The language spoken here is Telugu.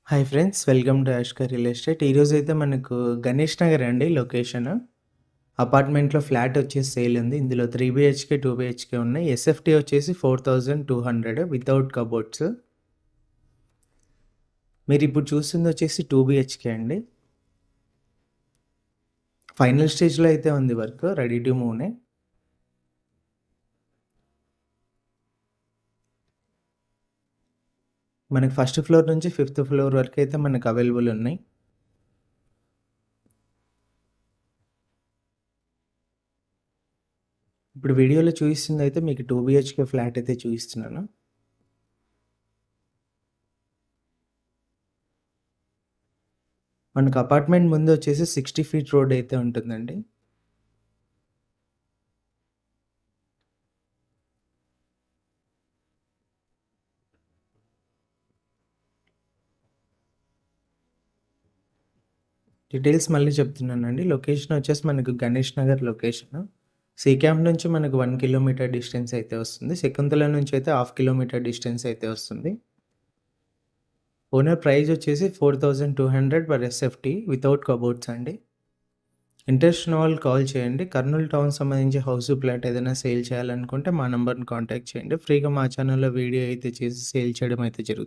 Hi friends, welcome to యాష్కర్ real estate. ఈరోజైతే మనకు గణేష్ నగర్ అండి లొకేషన్. అపార్ట్మెంట్‌లో ఫ్లాట్ వచ్చేసి సేల్ ఉంది. ఇందులో 3 బీహెచ్‌కే, 2 బీహెచ్‌కే ఉన్నాయి. ఎస్ఎఫ్టీ వచ్చేసి 4200 వితౌట్ కబోర్డ్స్. మీరిప్పుడు చూస్తుంది వచ్చేసి 2 బీహెచ్‌కే అండి. ఫైనల్ స్టేజ్‌లో అయితే ఉంది వర్క్. రెడీ టు మూవ్‌నే. మనకి ఫస్ట్ ఫ్లోర్ నుంచి ఫిఫ్త్ ఫ్లోర్ వరకు అయితే మనకు అవైలబుల్ ఉన్నాయి. ఇప్పుడు వీడియోలో చూపిస్తుంది అయితే మీకు 2 బీహెచ్‌కే ఫ్లాట్ అయితే చూపిస్తున్నాను. మనకు అపార్ట్మెంట్ ముందు వచ్చేసి 60 ఫీట్ రోడ్ అయితే ఉంటుందండి. డీటెయిల్స్ మళ్ళీ చెప్తున్నానండి. లొకేషన్ వచ్చేసి మనకు Ganesh Nagar location. C camp నుంచి మనకు 1 కిలోమీటర్ డిస్టెన్స్ అయితే వస్తుంది. శకుంతల నుంచి అయితే హాఫ్ కిలోమీటర్ డిస్టెన్స్ అయితే వస్తుంది. ఓనర్ ప్రైస్ వచ్చేసి 4200 పర్ ఎస్ఎఫ్టీ వితౌట్ కబోర్డ్స్ అండి. ఇంట్రెస్ట్ ఉన్న వాళ్ళు కాల్ చేయండి. కర్నూలు టౌన్ సంబంధించి హౌస్ ప్లాట్ ఏదైనా సేల్ చేయాలనుకుంటే మా నంబర్‌ని కాంటాక్ట్ చేయండి. ఫ్రీగా మా ఛానల్‌లో వీడియో అయితే చేసి సేల్ చేయడం అయితే జరుగుతుంది.